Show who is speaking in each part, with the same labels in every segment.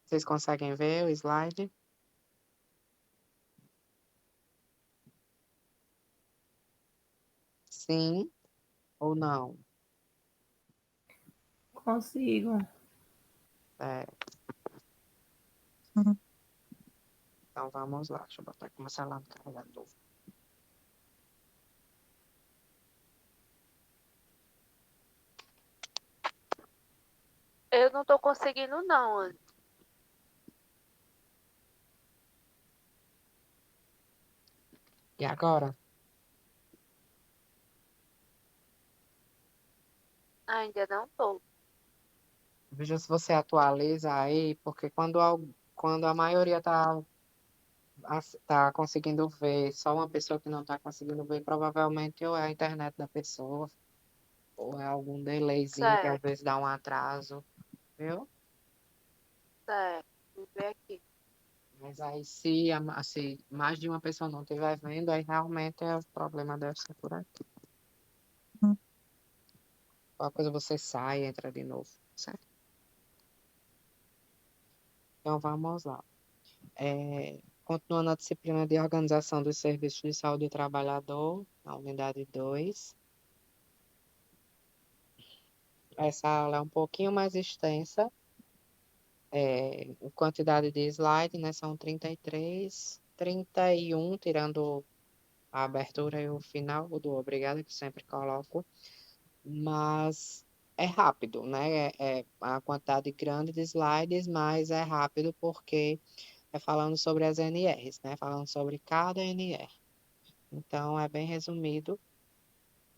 Speaker 1: Vocês conseguem ver o slide? Sim ou não?
Speaker 2: Consigo.
Speaker 1: É, então vamos lá. Deixa eu botar aqui meu celular no carregador.
Speaker 3: Eu não tô conseguindo, não, Anne.
Speaker 1: E agora?
Speaker 3: Ainda não tô.
Speaker 1: Veja se você atualiza aí, porque quando a maioria tá conseguindo ver, só uma pessoa que não está conseguindo ver, provavelmente ou é a internet da pessoa, ou é algum delayzinho que às
Speaker 3: Certo,
Speaker 1: vezes dá um atraso, viu?
Speaker 3: certo. Vou ver aqui.
Speaker 1: Mas aí se mais de uma pessoa não estiver vendo, aí realmente o problema deve ser por aqui. Qualquer coisa você sai e entra de novo, certo? Então vamos lá. Continuando a disciplina de organização dos serviços de saúde do trabalhador, a unidade 2. Essa aula é um pouquinho mais extensa, em quantidade de slide, né? São 33, 31, tirando a abertura e o final do obrigado, que eu sempre coloco, mas é rápido, né? É a quantidade grande de slides, mas é rápido porque é falando sobre as NRs, né? Falando sobre cada NR. Então, é bem resumido,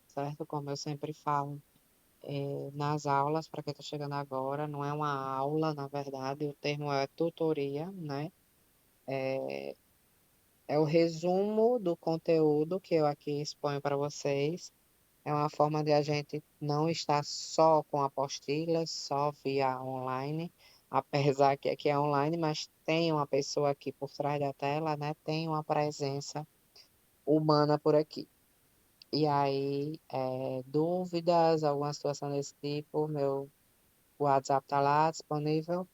Speaker 1: certo? Como eu sempre falo, nas aulas, para quem está chegando agora, não é uma aula, na verdade, o termo é tutoria, né? É o resumo do conteúdo que eu aqui exponho para vocês. É uma forma de a gente não estar só com apostilas, só via online, apesar que aqui é online, mas tem uma pessoa aqui por trás da tela, né? Tem uma presença humana por aqui. E aí, dúvidas, alguma situação desse tipo, meu WhatsApp está lá disponível.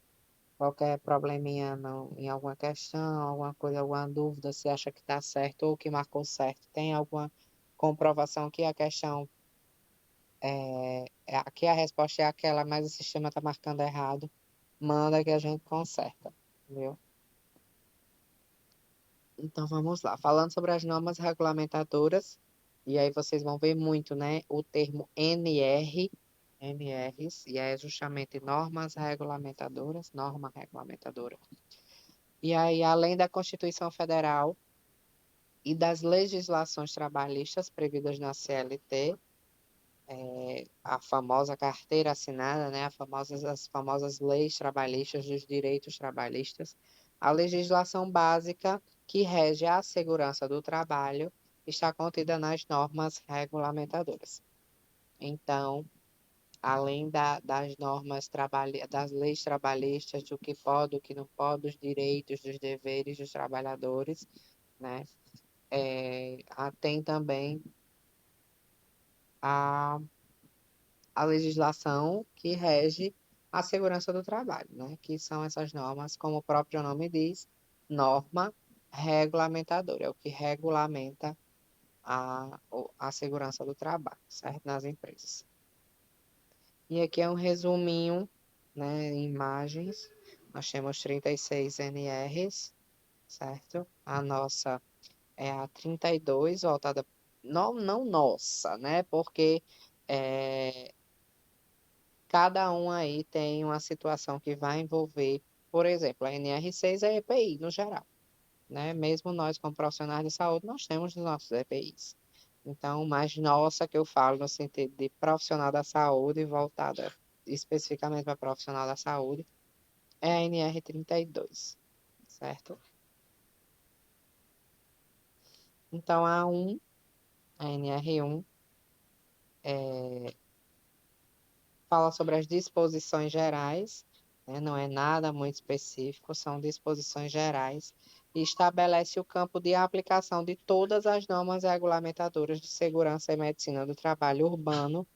Speaker 1: Qualquer probleminha em alguma questão, alguma coisa, alguma dúvida, se acha que está certo ou que marcou certo, tem alguma comprovação que a questão aqui a resposta é aquela, mas o sistema está marcando errado, manda que a gente conserta, viu? Então vamos lá, falando sobre as normas regulamentadoras, e aí vocês vão ver muito, né, o termo NRs, e é justamente normas regulamentadoras, norma regulamentadora. E aí, além da Constituição Federal e das legislações trabalhistas previstas na CLT, a famosa carteira assinada, né, as famosas leis trabalhistas dos direitos trabalhistas, a legislação básica que rege a segurança do trabalho está contida nas normas regulamentadoras. Então, além das normas das leis trabalhistas, do que pode, do que não pode, dos direitos, dos deveres dos trabalhadores, né? Tem também a, a legislação que rege a segurança do trabalho, né? Que são essas normas, como o próprio nome diz, norma regulamentadora, é o que regulamenta a segurança do trabalho, certo? Nas empresas. E aqui é um resuminho, né, em imagens. Nós temos 36 NRs, certo? A nossa é a 32, voltada, não nossa, né? Porque é, cada um aí tem uma situação que vai envolver, por exemplo, a NR6 é EPI no geral, né? Mesmo nós, como profissionais de saúde, nós temos os nossos EPIs. Então, mais nossa que eu falo no sentido de profissional da saúde, voltada especificamente para profissional da saúde, é a NR32, certo? Então, a NR1, fala sobre as disposições gerais, né? Não é nada muito específico, são disposições gerais, e estabelece o campo de aplicação de todas as normas regulamentadoras de segurança e medicina do trabalho urbano,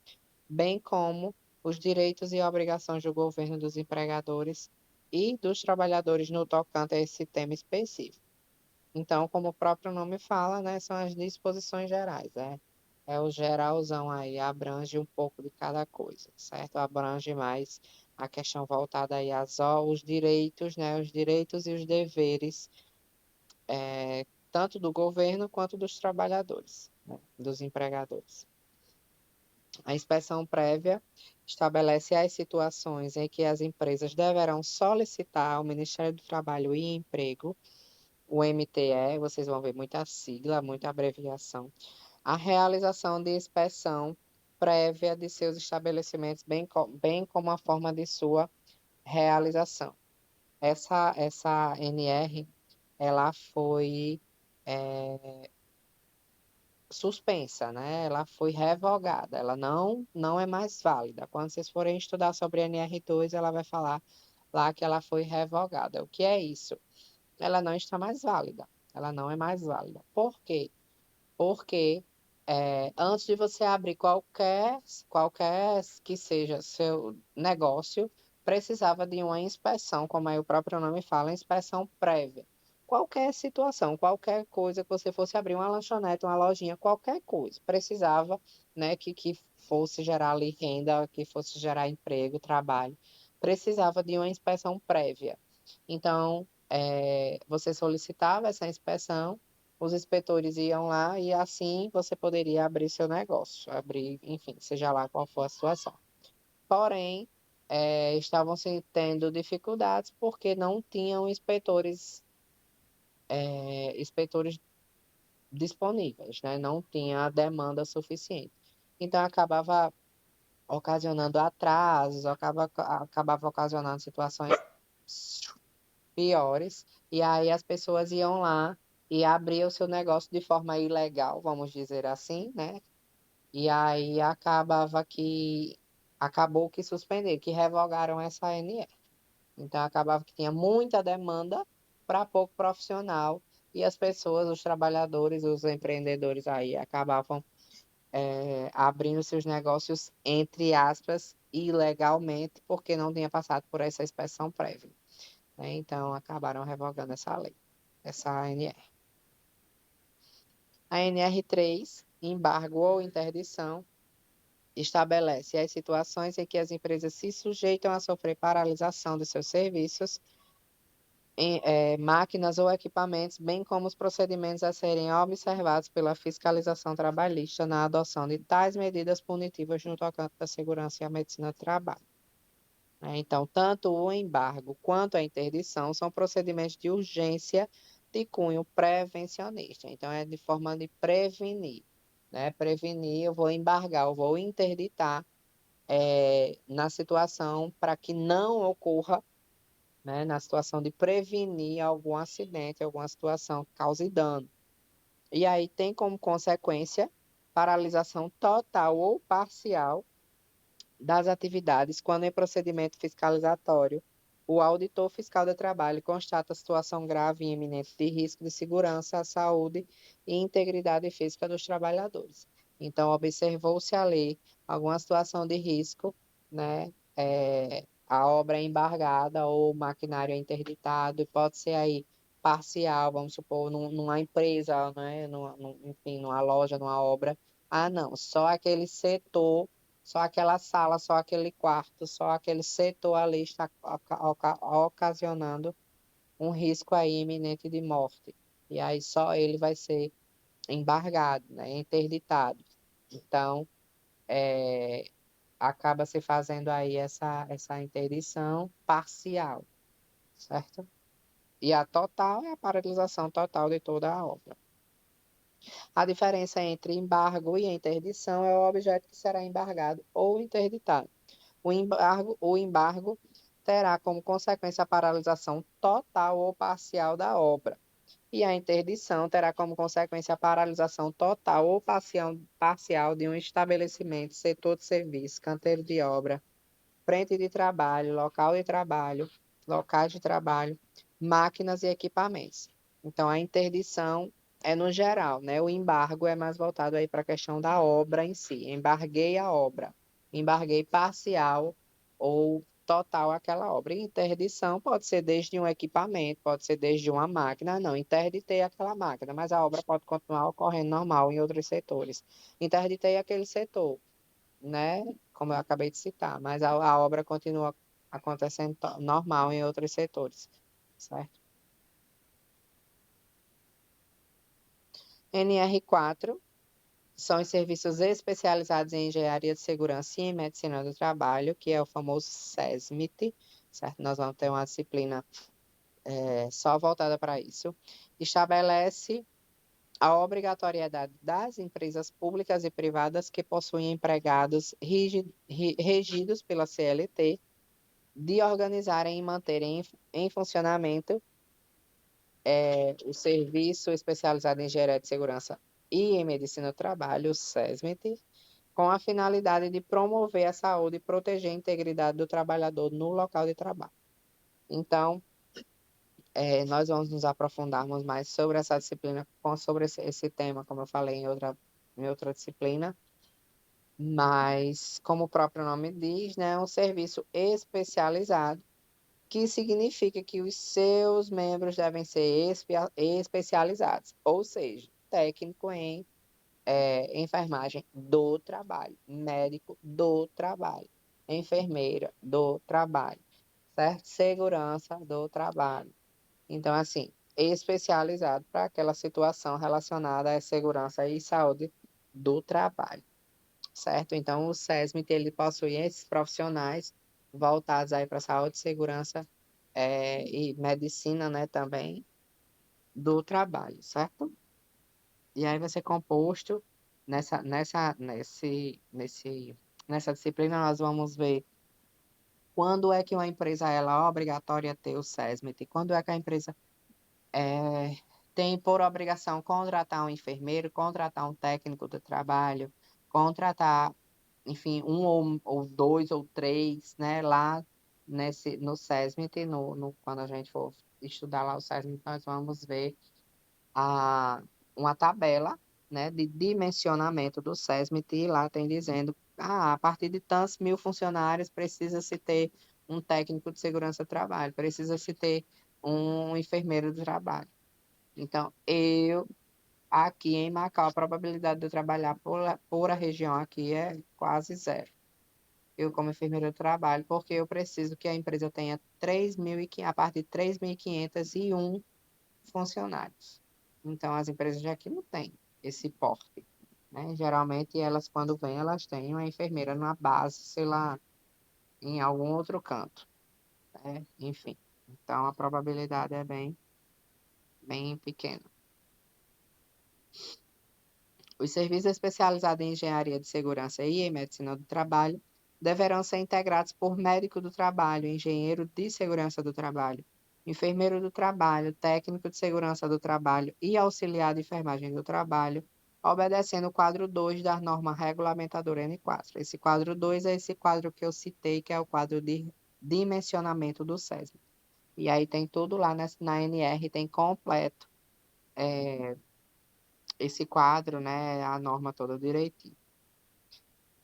Speaker 1: bem como os direitos e obrigações do governo dos empregadores e dos trabalhadores no tocante a esse tema específico. Então, como o próprio nome fala, né, são as disposições gerais, né? É o geralzão aí, abrange um pouco de cada coisa, certo? Abrange mais a questão voltada aí aos direitos, né? Os direitos e os deveres, tanto do governo quanto dos trabalhadores, né? Dos empregadores. A inspeção prévia estabelece as situações em que as empresas deverão solicitar ao Ministério do Trabalho e Emprego, o MTE, vocês vão ver muita sigla, muita abreviação, a realização de inspeção prévia de seus estabelecimentos, bem como a forma de sua realização. Essa NR, ela foi suspensa, né? Ela foi revogada, ela não é mais válida. Quando vocês forem estudar sobre NR2, ela vai falar lá que ela foi revogada. O que é isso? Ela não está mais válida. Ela não é mais válida. Por quê? Porque antes de você abrir qualquer que seja seu negócio, precisava de uma inspeção, como aí o próprio nome fala, inspeção prévia. Qualquer situação, qualquer coisa que você fosse abrir uma lanchonete, uma lojinha, qualquer coisa, precisava, né, que fosse gerar ali renda, que fosse gerar emprego, trabalho, precisava de uma inspeção prévia. Então, você solicitava essa inspeção, os inspetores iam lá e assim você poderia abrir seu negócio, abrir, enfim, seja lá qual for a situação. Porém, estavam se tendo dificuldades porque não tinham inspetores disponíveis, né? Não tinha a demanda suficiente. Então, acabava ocasionando atrasos, acabava ocasionando situações piores, e aí as pessoas iam lá e abriam o seu negócio de forma ilegal, vamos dizer assim, né? E aí acabou que suspenderam, que revogaram essa ANR. Então acabava que tinha muita demanda para pouco profissional e as pessoas, os trabalhadores, os empreendedores aí acabavam abrindo seus negócios, entre aspas, ilegalmente, porque não tinha passado por essa inspeção prévia, né? Então acabaram revogando essa lei, essa ANR. A NR3, embargo ou interdição, estabelece as situações em que as empresas se sujeitam a sofrer paralisação de seus serviços, máquinas ou equipamentos, bem como os procedimentos a serem observados pela fiscalização trabalhista na adoção de tais medidas punitivas no tocante à segurança e à medicina do trabalho. Então, tanto o embargo quanto a interdição são procedimentos de urgência de cunho prevencionista. Então, é de forma de prevenir, né? Prevenir, eu vou embargar, eu vou interditar na situação para que não ocorra, né? Na situação de prevenir algum acidente, alguma situação que cause dano. E aí tem como consequência paralisação total ou parcial das atividades quando em procedimento fiscalizatório o auditor fiscal do trabalho constata situação grave e iminente de risco de segurança à saúde e integridade física dos trabalhadores. Então, observou-se ali alguma situação de risco, né? A obra é embargada ou o maquinário é interditado, e pode ser aí parcial, vamos supor, numa empresa, né? Enfim, numa loja, numa obra. Ah, não, só aquele setor, só aquela sala, só aquele quarto, só aquele setor ali está ocasionando um risco aí iminente de morte. E aí só ele vai ser embargado, né, interditado. Então, acaba se fazendo aí essa interdição parcial, certo? E a total é a paralisação total de toda a obra. A diferença entre embargo e interdição é o objeto que será embargado ou interditado. O embargo terá como consequência a paralisação total ou parcial da obra. E a interdição terá como consequência a paralisação total ou parcial de um estabelecimento, setor de serviço, canteiro de obra, frente de trabalho, local de trabalho, locais de trabalho, máquinas e equipamentos. Então, a interdição é no geral, né? O embargo é mais voltado aí para a questão da obra em si. Embarguei a obra, embarguei parcial ou total àquela obra. E interdição pode ser desde um equipamento, pode ser desde uma máquina. Não, interditei aquela máquina, mas a obra pode continuar ocorrendo normal em outros setores. Interditei aquele setor, né? Como eu acabei de citar, mas a obra continua acontecendo normal em outros setores, certo? NR4 são os serviços especializados em engenharia de segurança e em medicina do trabalho, que é o famoso SESMIT, certo? Nós vamos ter uma disciplina só voltada para isso. Estabelece a obrigatoriedade das empresas públicas e privadas que possuem empregados regidos pela CLT de organizarem e manterem em funcionamento o Serviço Especializado em Engenharia de Segurança e em Medicina do Trabalho, o SESMIT, com a finalidade de promover a saúde e proteger a integridade do trabalhador no local de trabalho. Então, nós vamos nos aprofundarmos mais sobre essa disciplina, sobre esse tema, como eu falei em outra disciplina, mas, como o próprio nome diz, né, é um serviço especializado, que significa que os seus membros devem ser especializados, ou seja, técnico em enfermagem do trabalho, médico do trabalho, enfermeira do trabalho, certo? Segurança do trabalho. Então, assim, especializado para aquela situação relacionada à segurança e saúde do trabalho, certo? Então, o SESMIT, ele possui esses profissionais voltados aí para saúde, segurança e medicina, né, também, do trabalho, certo? E aí vai ser composto nessa disciplina, nós vamos ver quando é que uma empresa ela é obrigatória a ter o SESMIT, quando é que a empresa é, tem por obrigação contratar um enfermeiro, contratar um técnico do trabalho, contratar, enfim, um ou dois ou três, né, lá no SESMIT, quando a gente for estudar lá o SESMIT, nós vamos ver a, uma tabela, né, de dimensionamento do SESMIT, e lá tem dizendo, a partir de tantos mil funcionários precisa-se ter um técnico de segurança do trabalho, precisa-se ter um enfermeiro do trabalho. Então, aqui em Macau, a probabilidade de eu trabalhar por a região aqui é quase zero. Eu, como enfermeira, eu trabalho porque eu preciso que a empresa tenha 3.500, a partir de 3.501 funcionários. Então, as empresas aqui não têm esse porte, né? Geralmente, elas, quando vêm, elas têm uma enfermeira na base, sei lá, em algum outro canto, né? Enfim. Então, a probabilidade é bem pequena. Os serviços especializados em engenharia de segurança e em medicina do trabalho deverão ser integrados por médico do trabalho, engenheiro de segurança do trabalho, enfermeiro do trabalho, técnico de segurança do trabalho e auxiliar de enfermagem do trabalho, obedecendo o quadro 2 da norma regulamentadora N4. Esse quadro 2 é esse quadro que eu citei, que é o quadro de dimensionamento do SESM. E aí tem tudo lá na NR, tem completo esse quadro, né, a norma toda direitinho.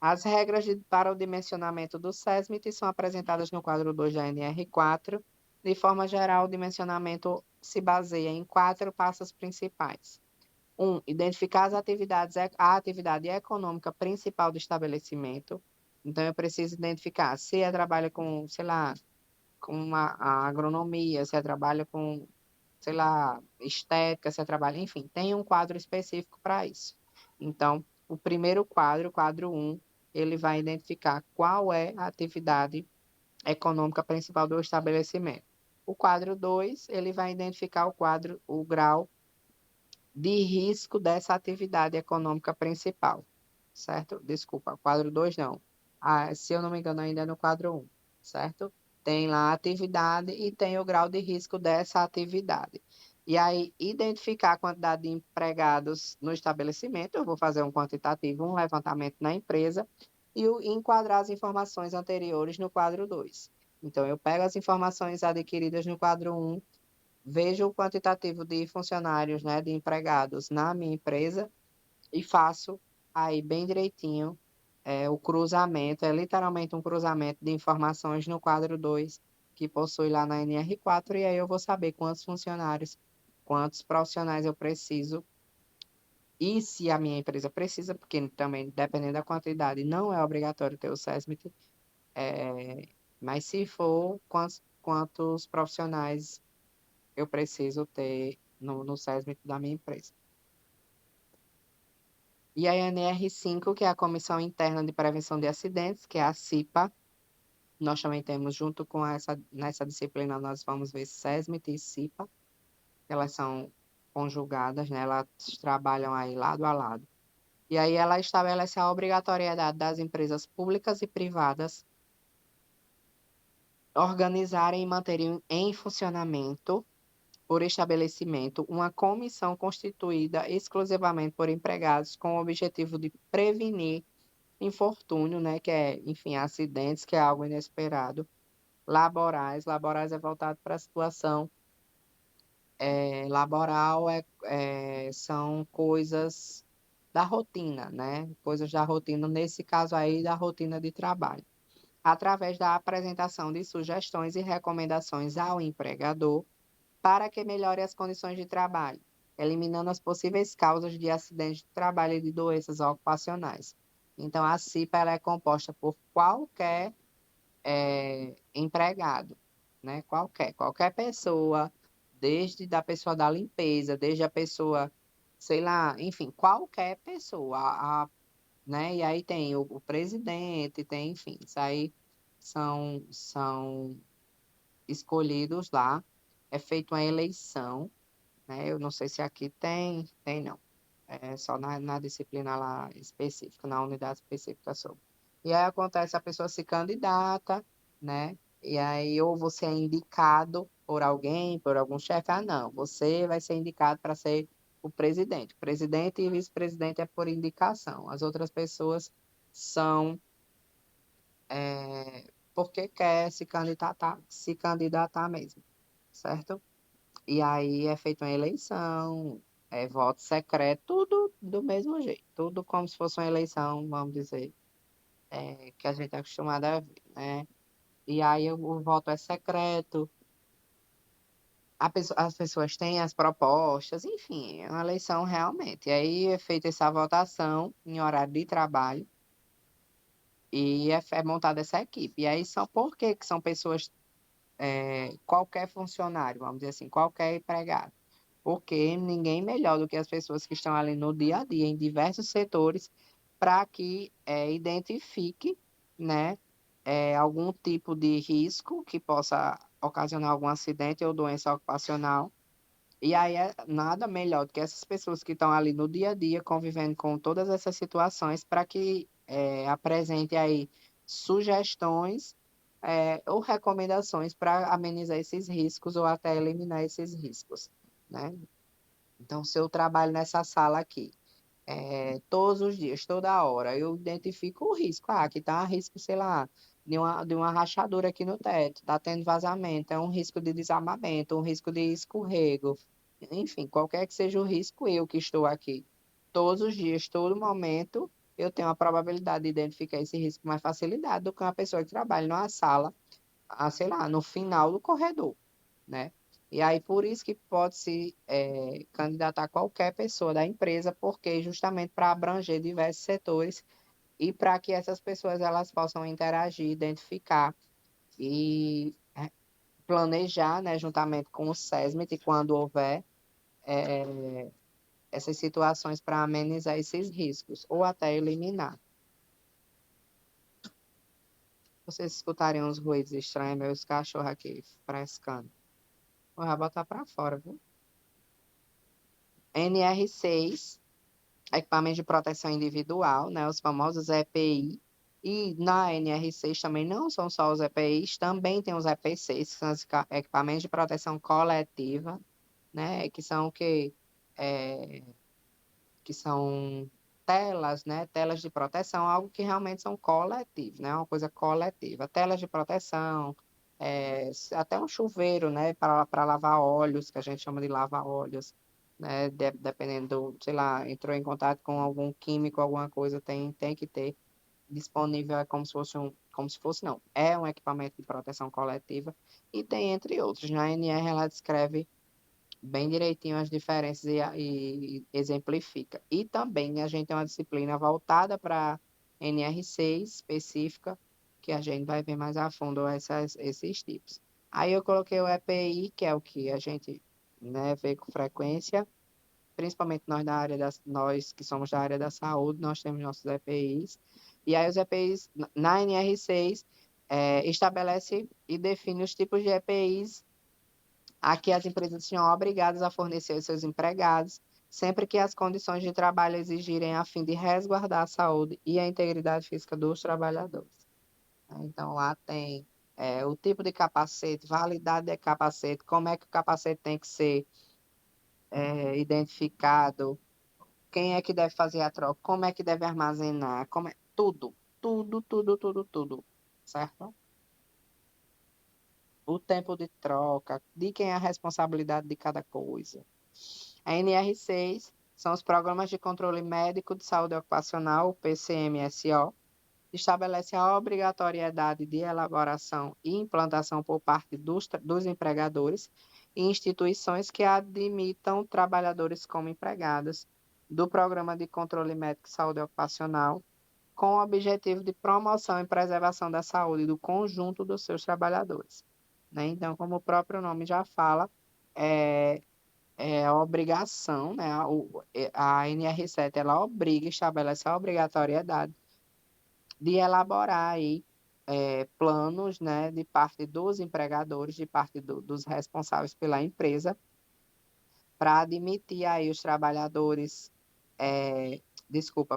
Speaker 1: As regras para o dimensionamento do SESMIT são apresentadas no quadro 2 da NR4. De forma geral, o dimensionamento se baseia em 4 passos principais. 1. Identificar a atividade econômica principal do estabelecimento. Então, eu preciso identificar se é trabalho com, sei lá, com a agronomia, se é trabalho com, sei lá, estética, se é trabalho, enfim, tem um quadro específico para isso. Então, o primeiro quadro, o quadro 1, ele vai identificar qual é a atividade econômica principal do estabelecimento. O quadro 2, ele vai identificar o grau de risco dessa atividade econômica principal, certo? Desculpa, quadro 2 não. Se eu não me engano, ainda é no quadro 1, certo? Tem lá a atividade e tem o grau de risco dessa atividade. E aí, identificar a quantidade de empregados no estabelecimento, eu vou fazer um quantitativo, um levantamento na empresa, e enquadrar as informações anteriores no quadro 2. Então, eu pego as informações adquiridas no quadro 1, vejo o quantitativo de funcionários, né, de empregados na minha empresa e faço aí bem direitinho o cruzamento, é literalmente um cruzamento de informações no quadro 2 que possui lá na NR4, e aí eu vou saber quantos funcionários, quantos profissionais eu preciso, e se a minha empresa precisa, porque também, dependendo da quantidade, não é obrigatório ter o SESMIT, mas se for, quantos profissionais eu preciso ter no SESMIT da minha empresa. E a NR5, que é a Comissão Interna de Prevenção de Acidentes, que é a CIPA, nós também temos, junto com nessa disciplina, nós vamos ver SESMIT e CIPA, elas são conjugadas, né? Elas trabalham aí lado a lado. E aí ela estabelece a obrigatoriedade das empresas públicas e privadas organizarem e manterem em funcionamento, por estabelecimento, uma comissão constituída exclusivamente por empregados com o objetivo de prevenir infortúnio, né, que é, enfim, acidentes, que é algo inesperado, laborais é voltado para a situação laboral, são coisas da rotina, né, coisas da rotina, nesse caso aí, da rotina de trabalho, através da apresentação de sugestões e recomendações ao empregador para que melhore as condições de trabalho, eliminando as possíveis causas de acidentes de trabalho e de doenças ocupacionais. Então, a CIPA ela é composta por qualquer empregado, né? Qualquer pessoa, desde da pessoa da limpeza, desde a pessoa, sei lá, enfim, qualquer pessoa, né? E aí tem o presidente, tem, enfim, isso aí são escolhidos lá, é feita uma eleição, né? Eu não sei se aqui tem não. É só na disciplina lá específica, na unidade específica sobre. E aí acontece, a pessoa se candidata, né? E aí ou você é indicado por alguém, por algum chefe, não, você vai ser indicado para ser o presidente. O presidente e vice-presidente é por indicação. As outras pessoas são porque quer se candidatar mesmo, certo? E aí é feita uma eleição, voto secreto, tudo do mesmo jeito, tudo como se fosse uma eleição, vamos dizer, que a gente é acostumado a ver, né? E aí o voto é secreto, as pessoas têm as propostas, enfim, é uma eleição realmente. E aí é feita essa votação em horário de trabalho e é montada essa equipe. E aí são por que são pessoas, qualquer funcionário, vamos dizer assim, qualquer empregado? Porque ninguém melhor do que as pessoas que estão ali no dia a dia, em diversos setores, para que identifique, né, algum tipo de risco que possa ocasionar algum acidente ou doença ocupacional. E aí é nada melhor do que essas pessoas que estão ali no dia a dia, convivendo com todas essas situações, para que apresente aí sugestões ou recomendações para amenizar esses riscos ou até eliminar esses riscos, né? Então, se eu trabalho nessa sala aqui, todos os dias, toda hora, eu identifico o risco. Ah, aqui está risco, sei lá, de uma rachadura aqui no teto, está tendo vazamento, é um risco de desabamento, um risco de escorrego, enfim, qualquer que seja o risco, eu que estou aqui todos os dias, todo momento, eu tenho a probabilidade de identificar esse risco com mais facilidade do que uma pessoa que trabalha numa sala, sei lá, no final do corredor, né? E aí, por isso que pode-se candidatar qualquer pessoa da empresa, porque justamente para abranger diversos setores e para que essas pessoas elas possam interagir, identificar e planejar, né, juntamente com o SESMIT, quando houver essas situações para amenizar esses riscos ou até eliminar. Vocês escutarem uns ruídos estranhos, meus cachorros aqui frescando. Vou botar para fora, viu? NR6, equipamento de proteção individual, né, os famosos EPI. E na NR6 também não são só os EPIs, também tem os EPCs, que são os equipamentos de proteção coletiva, né, que são o quê? É, que são telas, né, telas de proteção, algo que realmente são coletivos, né, uma coisa coletiva. Telas de proteção, até um chuveiro, né, para lavar óleos, que a gente chama de lavar óleos, né, dependendo, sei lá, entrou em contato com algum químico, alguma coisa, tem que ter. disponível é como se fosse não, é um equipamento de proteção coletiva e tem entre outros. Na NR ela descreve bem direitinho as diferenças e exemplifica. E também a gente tem uma disciplina voltada para NR6 específica, que a gente vai ver mais a fundo esses tipos. Aí eu coloquei o EPI, que é o que a gente, né, vê com frequência, principalmente nós que somos da área da saúde, nós temos nossos EPIs. E aí os EPIs na NR6 estabelece e define os tipos de EPIs a que as empresas são obrigadas a fornecer aos seus empregados, sempre que as condições de trabalho exigirem a fim de resguardar a saúde e a integridade física dos trabalhadores. Então, lá tem o tipo de capacete, validade de capacete, como é que o capacete tem que ser identificado, quem é que deve fazer a troca, como é que deve armazenar, tudo, tudo, tudo, tudo, tudo, certo? O tempo de troca, de quem é a responsabilidade de cada coisa. A NR6 são os Programas de Controle Médico de Saúde Ocupacional, o PCMSO, estabelece a obrigatoriedade de elaboração e implantação por parte dos empregadores e instituições que admitam trabalhadores como empregados do Programa de Controle Médico de Saúde Ocupacional, com o objetivo de promoção e preservação da saúde do conjunto dos seus trabalhadores. Né? Então, como o próprio nome já fala, é, é a obrigação, né? A NR7 ela obriga, estabelece a obrigatoriedade de elaborar aí planos, né, de parte dos empregadores, de parte dos responsáveis pela empresa, para admitir aí os trabalhadores,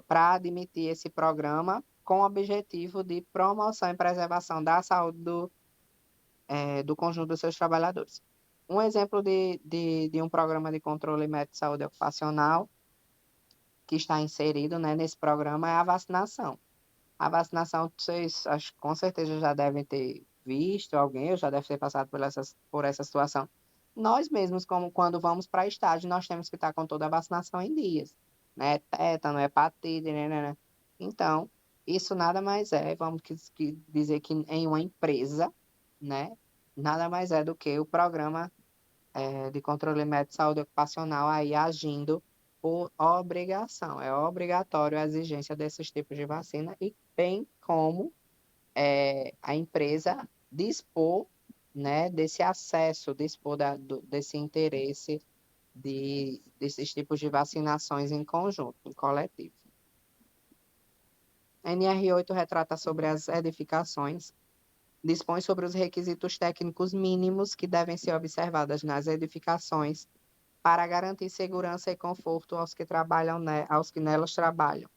Speaker 1: para admitir esse programa com o objetivo de promoção e preservação da saúde do conjunto dos seus trabalhadores. Um exemplo de um programa de controle médico de saúde ocupacional que está inserido, né, nesse programa é a vacinação. A vacinação, vocês acho, com certeza já devem ter visto alguém, ou já deve ter passado por essa situação. Nós mesmos, como quando vamos para estágio, nós temos que estar com toda a vacinação em dias, né? Tétano, hepatite, né? Então, isso nada mais é, vamos dizer que em uma empresa, né? Nada mais é do que o programa de controle médico de saúde ocupacional aí agindo por obrigação. É obrigatório a exigência desses tipos de vacina e bem como a empresa dispor, né, desse acesso, dispor desse interesse desses tipos de vacinações em conjunto, em coletivo. NR8 retrata sobre as edificações, dispõe sobre os requisitos técnicos mínimos que devem ser observados nas edificações para garantir segurança e conforto aos que trabalham, aos que nelas trabalham.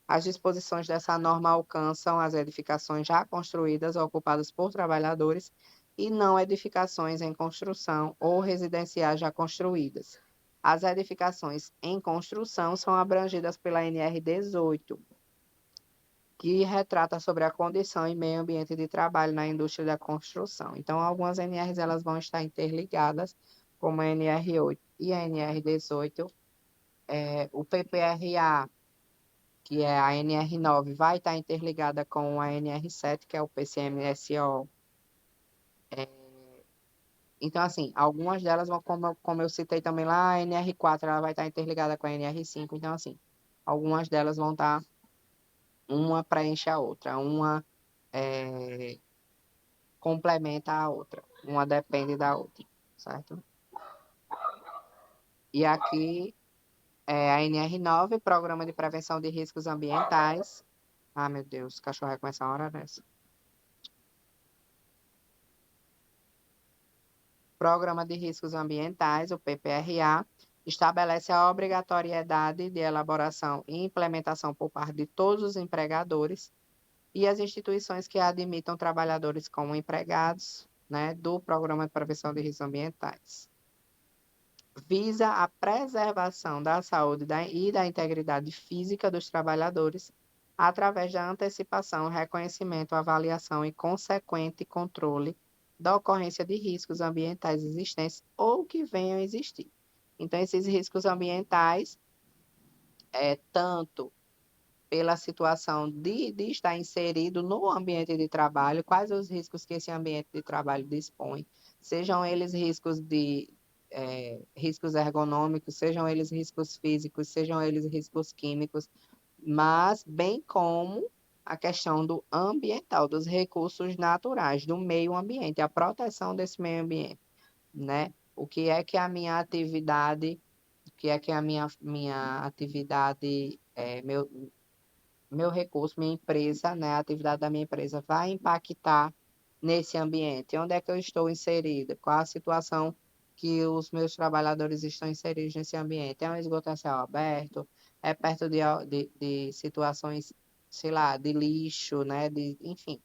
Speaker 1: As disposições dessa norma alcançam as edificações já construídas ou ocupadas por trabalhadores e não edificações em construção ou residenciais já construídas. As edificações em construção são abrangidas pela NR 18, que retrata sobre a condição e meio ambiente de trabalho na indústria da construção. Então, algumas NRs elas vão estar interligadas, como a NR8 e a NR18. O PPRA, que é a NR9, vai estar interligada com a NR7, que é o PCMSO. Então, assim, algumas delas vão, como eu citei também lá, a NR4 ela vai estar interligada com a NR5. Então, assim, algumas delas vão estar, uma preenche a outra, uma é, complementa a outra, uma depende da outra, certo? E aqui a NR9, Programa de Prevenção de Riscos Ambientais. Ah, meu Deus, o cachorro vai começar uma hora dessa. Programa de Riscos Ambientais, o PPRA, estabelece a obrigatoriedade de elaboração e implementação por parte de todos os empregadores e as instituições que admitam trabalhadores como empregados, né, do Programa de Prevenção de Riscos Ambientais. Visa a preservação da saúde e da integridade física dos trabalhadores através da antecipação, reconhecimento, avaliação e consequente controle da ocorrência de riscos ambientais existentes ou que venham a existir. Então, esses riscos ambientais, tanto pela situação de estar inserido no ambiente de trabalho, quais os riscos que esse ambiente de trabalho dispõe, sejam eles riscos ergonômicos, sejam eles riscos físicos, sejam eles riscos químicos, mas bem como a questão do ambiental, dos recursos naturais, do meio ambiente, a proteção desse meio ambiente, né? O que é que a minha atividade, o que é que a minha atividade, meu recurso, minha empresa, né, a atividade da minha empresa vai impactar nesse ambiente? Onde é que eu estou inserida? Qual a situação que os meus trabalhadores estão inseridos nesse ambiente? É um esgoto a céu aberto? É perto de situações, sei lá, de lixo, né? Enfim.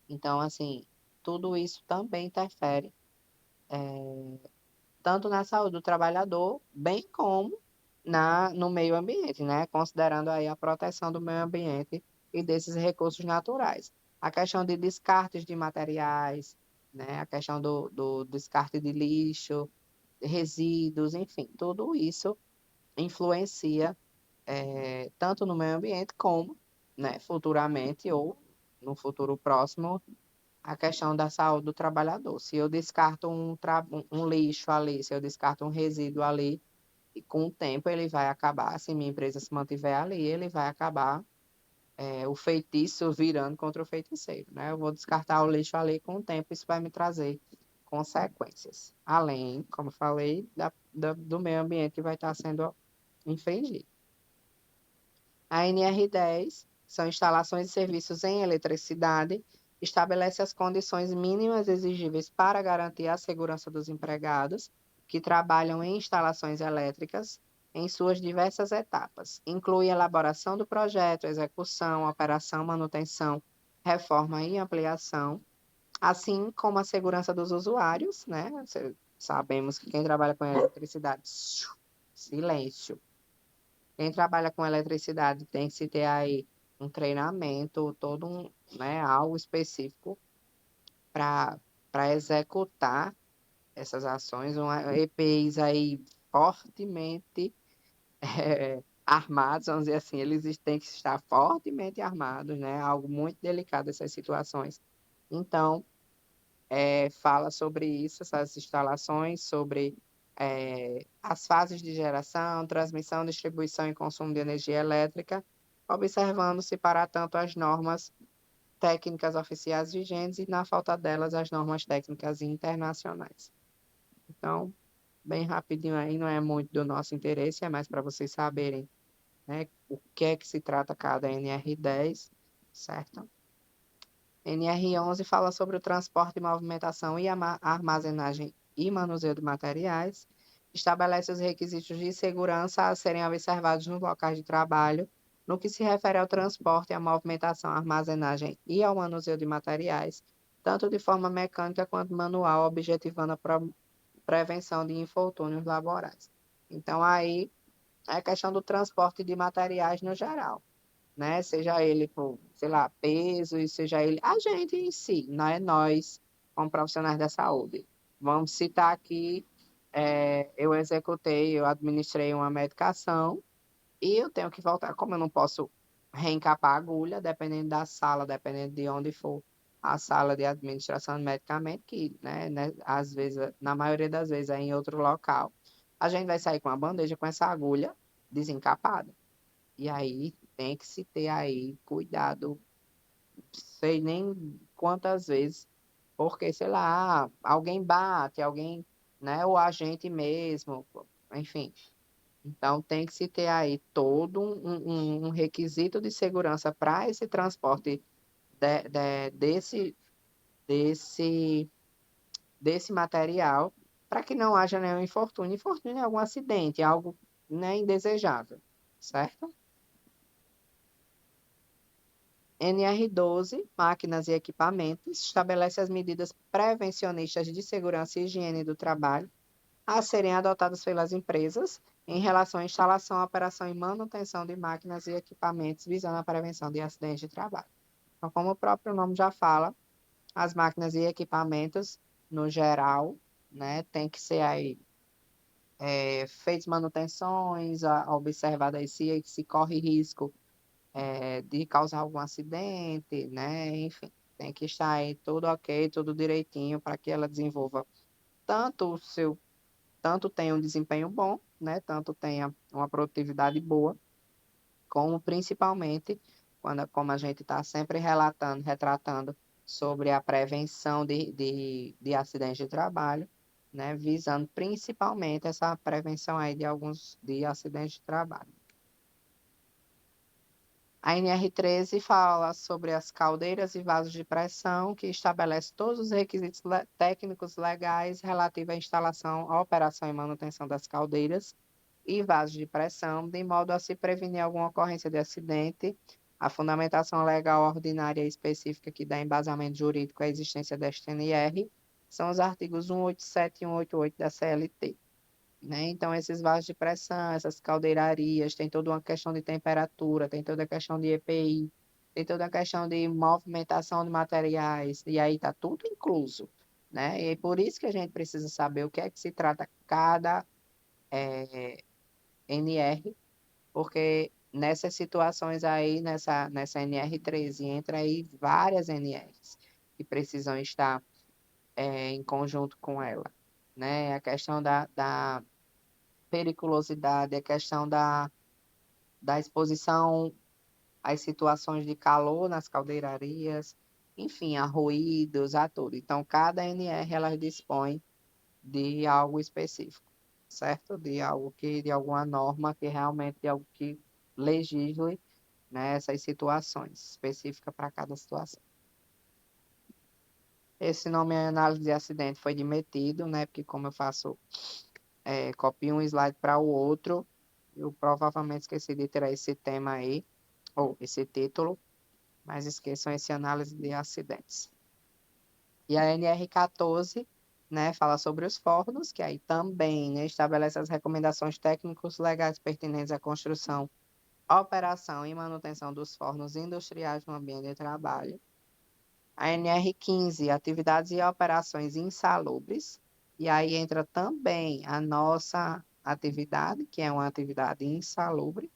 Speaker 1: Então, assim, tudo isso também interfere tanto na saúde do trabalhador, bem como no meio ambiente, né? Considerando aí a proteção do meio ambiente e desses recursos naturais. A questão de descartes de materiais, né? A questão do descarte de lixo, resíduos, enfim, tudo isso influencia tanto no meio ambiente como, né, futuramente ou no futuro próximo, a questão da saúde do trabalhador. Se eu descarto um lixo ali, se eu descarto um resíduo ali, e com o tempo ele vai acabar, se minha empresa se mantiver ali, ele vai acabar o feitiço virando contra o feiticeiro, né? Eu vou descartar o lixo ali, com o tempo isso vai me trazer consequências. Além, como eu falei, do meio ambiente que vai estar sendo infringido. A NR10 são instalações e serviços em eletricidade, estabelece as condições mínimas exigíveis para garantir a segurança dos empregados que trabalham em instalações elétricas em suas diversas etapas. Inclui elaboração do projeto, execução, operação, manutenção, reforma e ampliação, assim como a segurança dos usuários, né? Sabemos que quem trabalha com eletricidade, silêncio. Quem trabalha com eletricidade tem que se ter aí um treinamento, todo um, né, algo específico para executar essas ações, EPIs aí fortemente armados, vamos dizer assim, eles têm que estar fortemente armados, né? Algo muito delicado essas situações. Então, fala sobre isso, essas instalações, sobre as fases de geração, transmissão, distribuição e consumo de energia elétrica, observando-se para tanto as normas técnicas oficiais vigentes e, na falta delas, as normas técnicas internacionais. Então, bem rapidinho aí, não é muito do nosso interesse, é mais para vocês saberem, né, o que é que se trata cada NR10, certo? NR11 fala sobre o transporte, movimentação e armazenagem e manuseio de materiais, estabelece os requisitos de segurança a serem observados nos locais de trabalho, no que se refere ao transporte, à movimentação, à armazenagem e ao manuseio de materiais, tanto de forma mecânica quanto manual, objetivando a prevenção de infortúnios laborais. Então, aí é a questão do transporte de materiais no geral, né? Seja ele por, sei lá, peso, e seja ele a gente em si, não é nós, como profissionais da saúde. Vamos citar aqui, eu administrei uma medicação e eu tenho que voltar, como eu não posso reencapar a agulha, dependendo da sala, dependendo de onde for a sala de administração de medicamento, que, né, às vezes, na maioria das vezes é em outro local, a gente vai sair com a bandeja com essa agulha desencapada. E aí tem que se ter aí cuidado, sei nem quantas vezes, porque, sei lá, alguém bate, alguém, né, o agente mesmo, enfim. Então tem que se ter aí todo um requisito de segurança para esse transporte desse, desse material, para que não haja nenhum infortúnio. Infortúnio é algum acidente, algo, né, indesejável, certo? NR12, máquinas e equipamentos, estabelece as medidas prevencionistas de segurança e higiene do trabalho a serem adotadas pelas empresas em relação à instalação, operação e manutenção de máquinas e equipamentos visando a prevenção de acidentes de trabalho. Então, como o próprio nome já fala, as máquinas e equipamentos, no geral, né, tem que ser aí feitas manutenções, observada aí se corre risco de causar algum acidente, né? Enfim, tem que estar aí tudo ok, tudo direitinho para que ela desenvolva tanto o seu, tanto tenha um desempenho bom, né? Tanto tenha uma produtividade boa, como principalmente quando, como a gente está sempre relatando, retratando sobre a prevenção de acidentes de trabalho, né? Visando principalmente essa prevenção aí de alguns de acidentes de trabalho. A NR13 fala sobre as caldeiras e vasos de pressão, que estabelece todos os requisitos técnicos legais relativos à instalação, à operação e manutenção das caldeiras e vasos de pressão, de modo a se prevenir alguma ocorrência de acidente. A fundamentação legal ordinária específica que dá embasamento jurídico à existência desta NR são os artigos 187 e 188 da CLT. Né? Então, esses vasos de pressão, essas caldeirarias, tem toda uma questão de temperatura, tem toda a questão de EPI, tem toda a questão de movimentação de materiais, e aí está tudo incluso, né? E é por isso que a gente precisa saber o que é que se trata cada NR, porque nessas situações aí, nessa NR13, entra aí várias NRs que precisam estar em conjunto com ela, né? A questão da periculosidade, a questão da exposição às situações de calor nas caldeirarias, enfim, a ruídos, a tudo. Então, cada NR ela dispõe de algo específico, certo? De algo que, de alguma norma que realmente de algo que legisle, né, essas situações específicas para cada situação. Esse nome análise de acidente foi demitido, né? Porque como eu faço copio um slide para o outro. Eu provavelmente esqueci de tirar esse tema aí, ou esse título, mas esqueçam esse análise de acidentes. E a NR14, né, fala sobre os fornos, que aí também, né, estabelece as recomendações técnicos legais pertinentes à construção, operação e manutenção dos fornos industriais no ambiente de trabalho. A NR15, atividades e operações insalubres, e aí entra também a nossa atividade, que é uma atividade insalubre,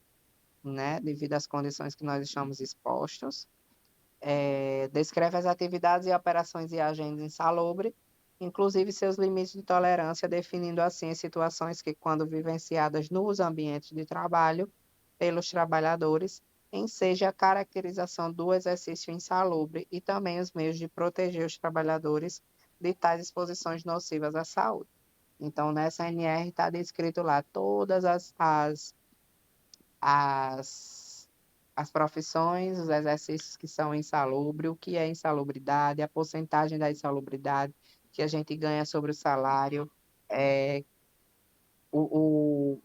Speaker 1: né, devido às condições que nós estamos expostos. Descreve as atividades e operações e agentes insalubres, inclusive seus limites de tolerância, definindo assim as situações que, quando vivenciadas nos ambientes de trabalho pelos trabalhadores, enseja a caracterização do exercício insalubre e também os meios de proteger os trabalhadores de tais exposições nocivas à saúde. Então, nessa NR está descrito lá todas as, as profissões, os exercícios que são insalubres, o que é insalubridade, a porcentagem da insalubridade que a gente ganha sobre o salário, é, o,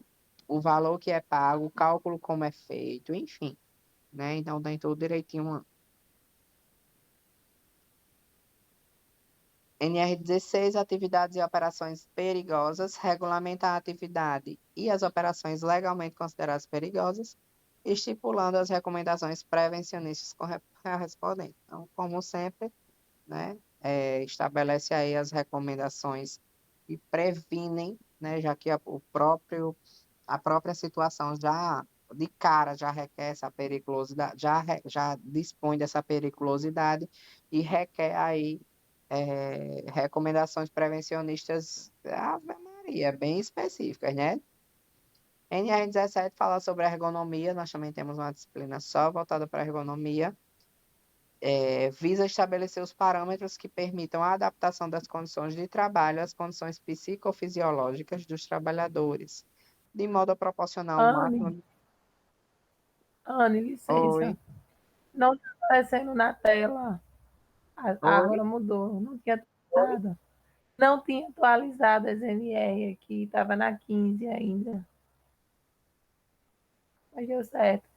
Speaker 1: o, o valor que é pago, o cálculo como é feito, enfim, né? Então tem tudo direitinho. NR16, atividades e operações perigosas, regulamenta a atividade e as operações legalmente consideradas perigosas, estipulando as recomendações prevencionistas correspondentes. Então, como sempre, né, estabelece aí as recomendações que previnem, né, já que a própria situação já de cara já requer essa periculosidade, já dispõe dessa periculosidade e requer aí recomendações prevencionistas, Ave Maria, bem específicas, né? NR17 fala sobre a ergonomia, nós também temos uma disciplina só voltada para a ergonomia, visa estabelecer os parâmetros que permitam a adaptação das condições de trabalho às condições psicofisiológicas dos trabalhadores, de modo a proporcionar o
Speaker 2: Anne,
Speaker 1: máximo.
Speaker 2: Anne, licença.
Speaker 1: Oi,
Speaker 2: Não está aparecendo na tela.
Speaker 1: oi,
Speaker 2: Agora mudou. Não tinha atualizado. Não tinha atualizado as NR aqui. Estava na 15 ainda. Mas deu certo.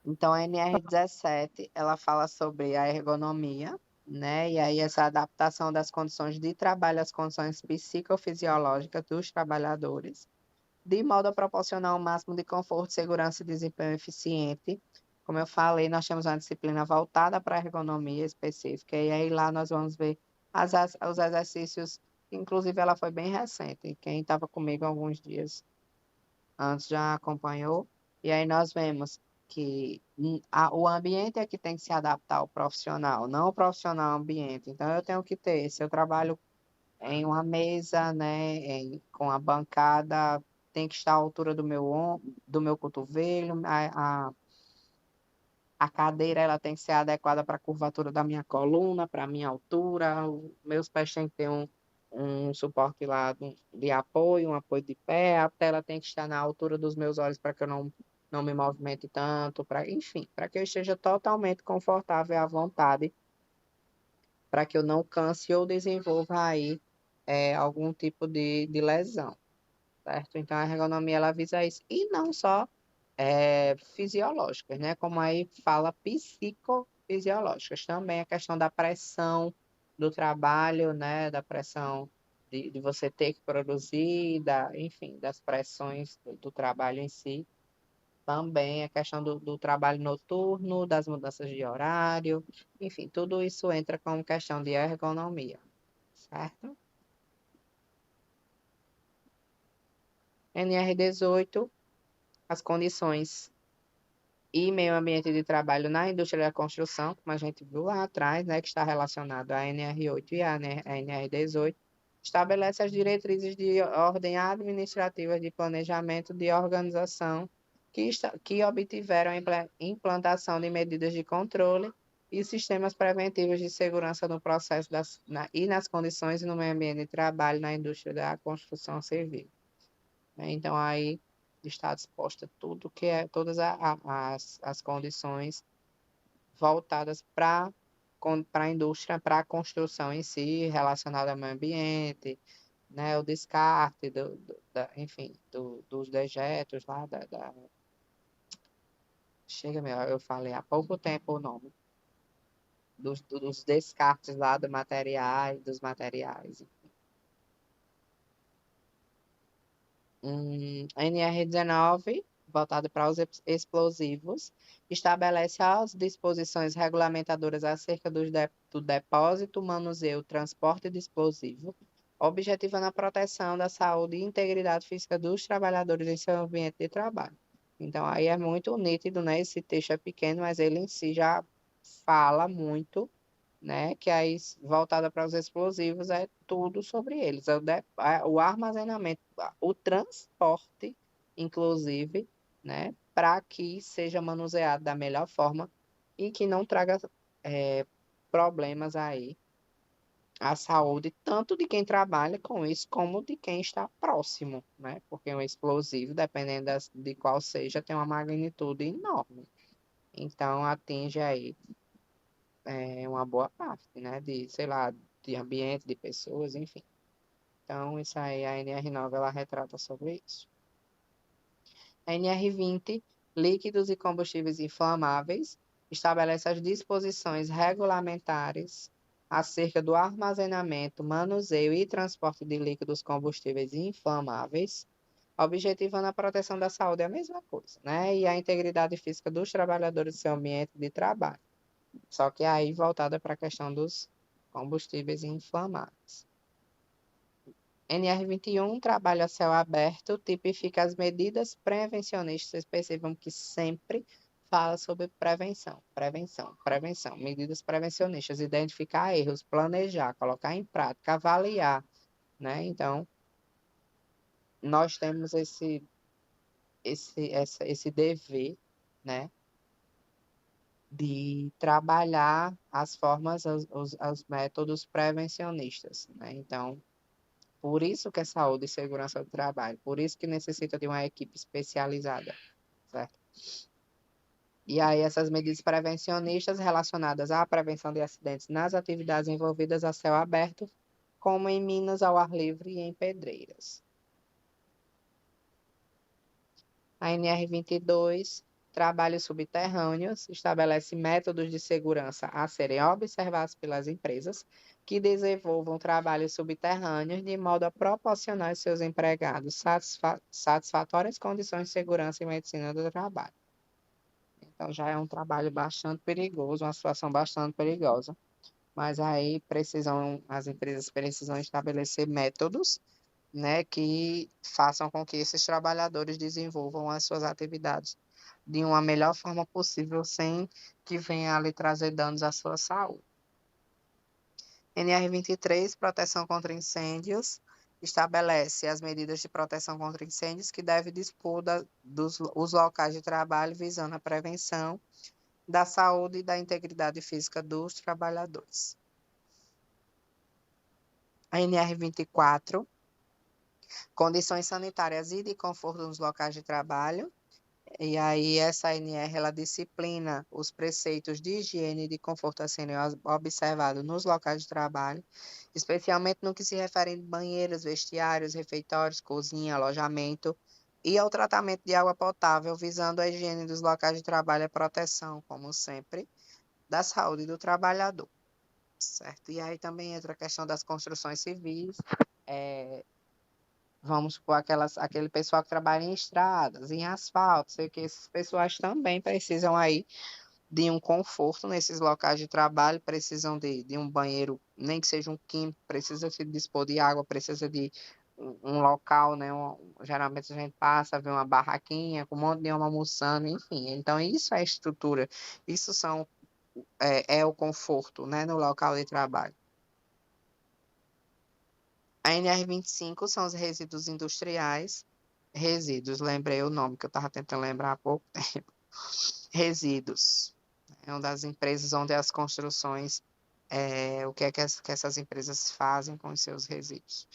Speaker 1: então, a NR17, ela fala sobre a ergonomia, né? E aí essa adaptação das condições de trabalho às condições psicofisiológicas dos trabalhadores, de modo a proporcionar o máximo de conforto, segurança e desempenho eficiente. Como eu falei, nós temos uma disciplina voltada para a ergonomia específica, e aí lá nós vamos ver os exercícios, inclusive ela foi bem recente, quem estava comigo há alguns dias antes já acompanhou, e aí nós vemos que o ambiente é que tem que se adaptar ao profissional, não o profissional ao ambiente. Então, eu tenho que ter, se eu trabalho em uma mesa, né, com a bancada, tem que estar à altura do meu cotovelo, a cadeira ela tem que ser adequada para a curvatura da minha coluna, para a minha altura, meus pés têm que ter um suporte lá de apoio, um apoio de pé, a tela tem que estar na altura dos meus olhos para que eu não me movimente tanto, enfim, para que eu esteja totalmente confortável e à vontade, para que eu não canse ou desenvolva aí algum tipo de lesão, certo? Então, a ergonomia ela visa isso. E não só fisiológicas, né? Como aí fala psicofisiológicas. Também a questão da pressão do trabalho, né? Da pressão de você ter que produzir, enfim, das pressões do trabalho em si. Também a questão do trabalho noturno, das mudanças de horário, enfim, tudo isso entra como questão de ergonomia, certo? NR18, as condições e meio ambiente de trabalho na indústria da construção, como a gente viu lá atrás, né, que está relacionado à NR8 e à NR18, estabelece as diretrizes de ordem administrativa de planejamento de organização que obtiveram a implantação de medidas de controle e sistemas preventivos de segurança no processo e nas condições e no meio ambiente de trabalho na indústria da construção civil, né? Então, aí está disposta tudo que todas as condições voltadas para a indústria, para a construção em si, relacionada ao meio ambiente, né? O descarte, enfim, dos dejetos lá, chega, meu, eu falei há pouco tempo o nome, dos descartes lá dos materiais. NR19, voltado para os explosivos, estabelece as disposições regulamentadoras acerca do depósito, manuseio, transporte de explosivo, objetivando a proteção da saúde e integridade física dos trabalhadores em seu ambiente de trabalho. Então, aí é muito nítido, né? Esse texto é pequeno, mas ele em si já fala muito, né? Que aí, voltada para os explosivos, é tudo sobre eles. O armazenamento, o transporte, inclusive, né? Para que seja manuseado da melhor forma e que não traga problemas aí à saúde, tanto de quem trabalha com isso, como de quem está próximo, né? Porque um explosivo, dependendo de qual seja, tem uma magnitude enorme. Então, atinge aí uma boa parte, né? De, sei lá, de ambiente, de pessoas, enfim. Então, isso aí, a NR9, ela retrata sobre isso. A NR20, líquidos e combustíveis inflamáveis, estabelece as disposições regulamentares acerca do armazenamento, manuseio e transporte de líquidos combustíveis inflamáveis, objetivando a proteção da saúde, é a mesma coisa, né? E a integridade física dos trabalhadores do seu ambiente de trabalho. Só que aí voltada para a questão dos combustíveis inflamáveis. NR21, trabalho a céu aberto, tipifica as medidas prevencionistas. Vocês percebam que sempre fala sobre prevenção, medidas prevencionistas, identificar erros, planejar, colocar em prática, avaliar, né? Então, nós temos esse dever, né? De trabalhar as formas, os métodos prevencionistas, né? Então, por isso que é saúde e segurança do trabalho, por isso que necessita de uma equipe especializada, certo? E aí essas medidas prevencionistas relacionadas à prevenção de acidentes nas atividades envolvidas a céu aberto, como em minas ao ar livre e em pedreiras. A NR22, trabalhos subterrâneos, estabelece métodos de segurança a serem observados pelas empresas que desenvolvam trabalhos subterrâneos de modo a proporcionar aos seus empregados satisfatórias condições de segurança e medicina do trabalho. Então, já é um trabalho bastante perigoso, uma situação bastante perigosa, mas aí as empresas precisam estabelecer métodos, né, que façam com que esses trabalhadores desenvolvam as suas atividades de uma melhor forma possível, sem que venha ali trazer danos à sua saúde. NR23, proteção contra incêndios, estabelece as medidas de proteção contra incêndios que deve dispor dos os locais de trabalho, visando a prevenção da saúde e da integridade física dos trabalhadores. A NR24, condições sanitárias e de conforto nos locais de trabalho. E aí essa ANR, ela disciplina os preceitos de higiene e de conforto a serem observados nos locais de trabalho, especialmente no que se refere a banheiros, vestiários, refeitórios, cozinha, alojamento, e ao tratamento de água potável, visando a higiene dos locais de trabalho e a proteção, como sempre, da saúde do trabalhador, certo? E aí também entra a questão das construções civis, vamos supor, aquele pessoal que trabalha em estradas, em asfalto, sei que esses pessoas também precisam aí de um conforto nesses locais de trabalho, precisam de um banheiro, nem que seja um químico, precisa se dispor de água, precisa de um local, né? Geralmente a gente passa, vê uma barraquinha com um monte de homem almoçando, enfim. Então, isso é estrutura, isso é o conforto, né, no local de trabalho. A NR25 são os resíduos industriais. Resíduos, lembrei o nome que eu estava tentando lembrar há pouco tempo. Resíduos. É uma das empresas onde as construções, o que é que essas empresas fazem com os seus resíduos.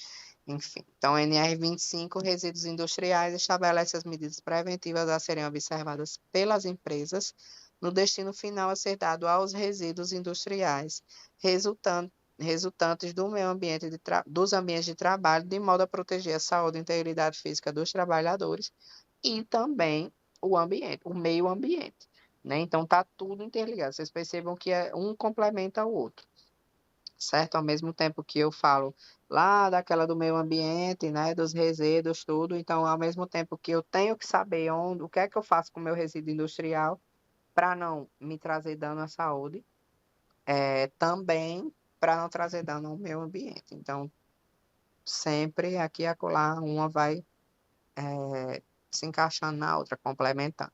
Speaker 1: Enfim, então, NR25, resíduos industriais, estabelece as medidas preventivas a serem observadas pelas empresas no destino final a ser dado aos resíduos industriais, resultantes do meio ambiente dos ambientes de trabalho, de modo a proteger a saúde e integridade física dos trabalhadores e também o meio ambiente, né? Então tá tudo interligado. Vocês percebam que um complementa o outro, certo? Ao mesmo tempo que eu falo lá daquela do meio ambiente, né, dos resíduos, tudo, então ao mesmo tempo que eu tenho que saber o que é que eu faço com o meu resíduo industrial para não me trazer dano à saúde, também para não trazer dano ao meio ambiente. Então, sempre aqui e acolá, uma vai se encaixando na outra, complementando.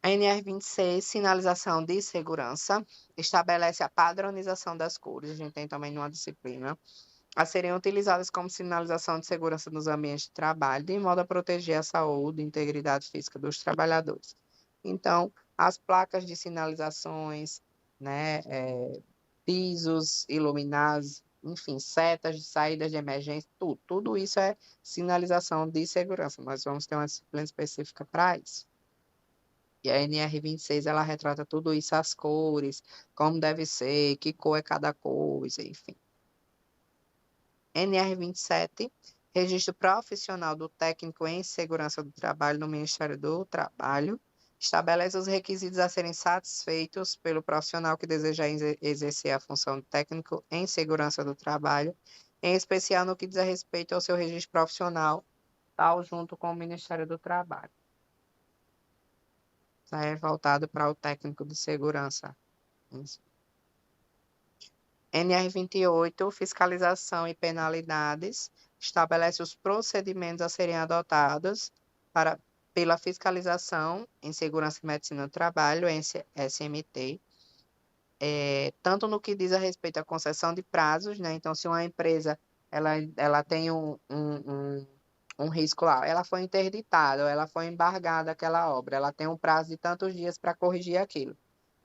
Speaker 1: A NR26, sinalização de segurança, estabelece a padronização das cores, a gente tem também numa disciplina, a serem utilizadas como sinalização de segurança nos ambientes de trabalho, de modo a proteger a saúde e integridade física dos trabalhadores. Então, as placas de sinalizações, né, pisos iluminados, enfim, setas de saídas de emergência, tudo isso é sinalização de segurança. Nós vamos ter uma disciplina específica para isso. E a NR26, ela retrata tudo isso, as cores, como deve ser, que cor é cada coisa, enfim. NR27, registro profissional do técnico em segurança do trabalho no Ministério do Trabalho, estabelece os requisitos a serem satisfeitos pelo profissional que deseja exercer a função de técnico em segurança do trabalho, em especial no que diz respeito ao seu registro profissional, tal junto com o Ministério do Trabalho. É voltado para o técnico de segurança. NR28, fiscalização e penalidades, estabelece os procedimentos a serem adotados pela fiscalização em segurança e medicina do trabalho, SMT, tanto no que diz a respeito à concessão de prazos, né? Então, se uma empresa ela tem um risco lá, ela foi interditada, ou ela foi embargada aquela obra, ela tem um prazo de tantos dias para corrigir aquilo.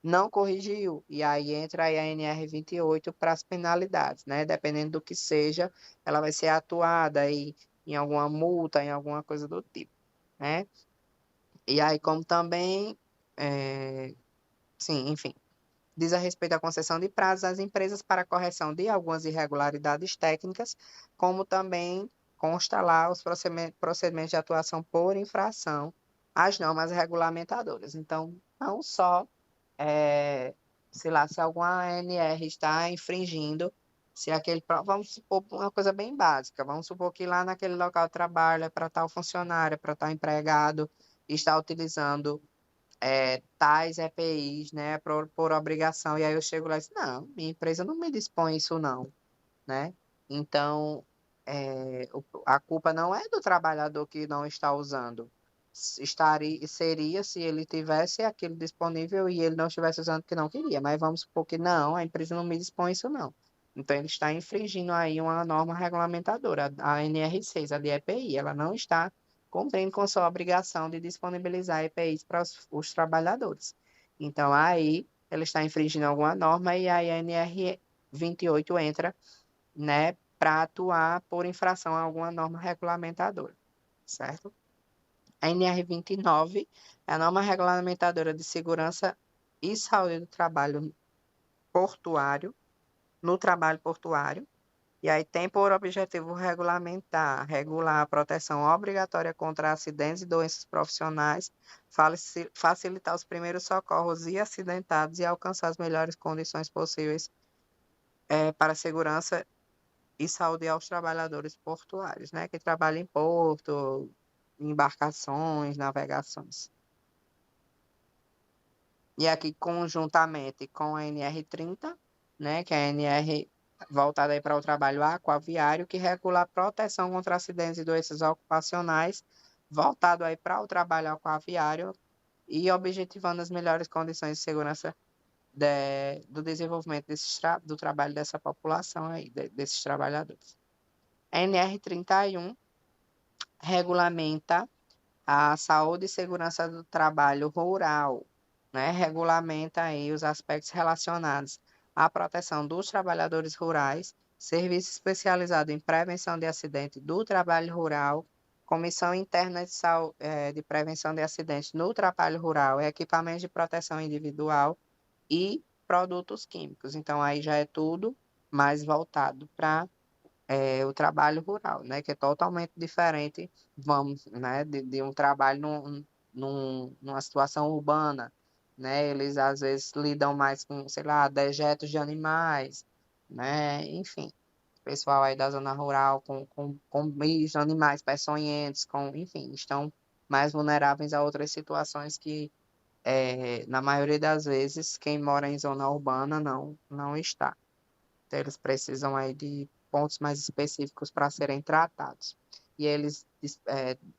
Speaker 1: Não corrigiu, e aí entra aí a NR28 para as penalidades, né? Dependendo do que seja, ela vai ser atuada aí em alguma multa, em alguma coisa do tipo, né? E aí, como também, sim, enfim, diz a respeito à concessão de prazos às empresas para correção de algumas irregularidades técnicas, como também consta lá os procedimentos de atuação por infração às normas regulamentadoras. Então, não só, sei lá, se alguma ANR está infringindo, se aquele, vamos supor uma coisa bem básica, vamos supor que lá naquele local de trabalho é para tal funcionário, é para tal empregado, está utilizando tais EPIs, né, por obrigação, e aí eu chego lá e digo, não, minha empresa não me dispõe isso não, né? Então, a culpa não é do trabalhador que não está usando, seria se ele tivesse aquilo disponível e ele não estivesse usando porque não queria. Mas vamos supor que não, a empresa não me dispõe isso não. Então ele está infringindo aí uma norma regulamentadora, a NR6, a de EPI. Ela não está cumprindo com sua obrigação de disponibilizar EPIs para os trabalhadores. Então aí ele está infringindo alguma norma e aí a NR 28 entra, né, para atuar por infração a alguma norma regulamentadora, certo? A NR 29 é a norma regulamentadora de segurança e saúde do trabalho portuário, no trabalho portuário, e aí tem por objetivo regular a proteção obrigatória contra acidentes e doenças profissionais, facilitar os primeiros socorros e acidentados e alcançar as melhores condições possíveis para a segurança e saúde aos trabalhadores portuários, né, que trabalham em porto, embarcações, navegações. E aqui, conjuntamente com a NR30, né, que é a NR voltada aí para o trabalho aquaviário, que regula a proteção contra acidentes e doenças ocupacionais, voltado aí para o trabalho aquaviário e objetivando as melhores condições de segurança do desenvolvimento do trabalho dessa população aí, desses trabalhadores. A NR31 regulamenta a saúde e segurança do trabalho rural, né? Regulamenta aí os aspectos relacionados à proteção dos trabalhadores rurais, serviço especializado em prevenção de acidente do trabalho rural, comissão interna de prevenção de acidentes no trabalho rural, equipamentos de proteção individual e produtos químicos. Então, aí já é tudo mais voltado para o trabalho rural, né, que é totalmente diferente, vamos, né, de um trabalho numa situação urbana, né, eles às vezes lidam mais com, sei lá, dejetos de animais, né, enfim, pessoal aí da zona rural com bichos, animais peçonhentos, enfim, estão mais vulneráveis a outras situações que, na maioria das vezes, quem mora em zona urbana não está. Então, eles precisam aí de pontos mais específicos para serem tratados. E eles,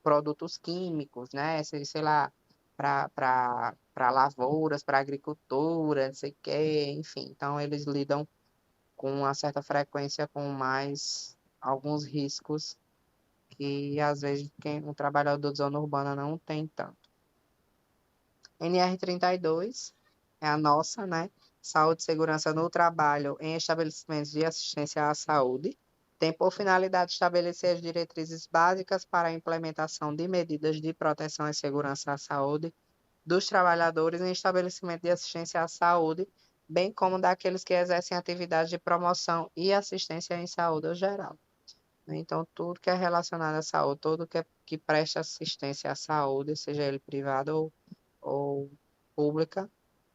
Speaker 1: produtos químicos, né? Sei lá, para lavouras, para agricultura, não sei o quê, enfim. Então, eles lidam com uma certa frequência com mais alguns riscos que, às vezes, um trabalhador de zona urbana não tem tanto. NR32 é a nossa, né? Saúde e segurança no trabalho em estabelecimentos de assistência à saúde. Tem por finalidade estabelecer as diretrizes básicas para a implementação de medidas de proteção e segurança à saúde dos trabalhadores em estabelecimento de assistência à saúde, bem como daqueles que exercem atividades de promoção e assistência em saúde em geral. Então, tudo que é relacionado à saúde, tudo que presta assistência à saúde, seja ele privado ou pública,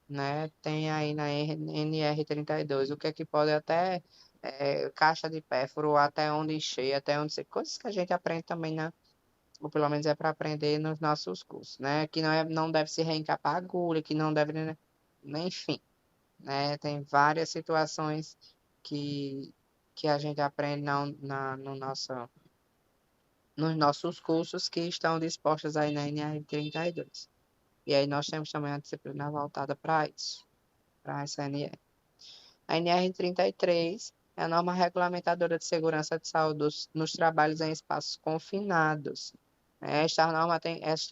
Speaker 1: né? Tem aí na NR32, o que é que pode até caixa de pérfuro, até onde encher, até onde ser, coisas que a gente aprende também, né? Ou pelo menos é para aprender nos nossos cursos, né? Que não deve se reencapar agulha, que não deve, né? Enfim, né? Tem várias situações que, que a gente aprende no nos nossos cursos que estão dispostos aí na NR32. E aí nós temos também a disciplina voltada para isso, para essa NR. A NR33 é a norma regulamentadora de segurança de saúde nos trabalhos em espaços confinados. Esta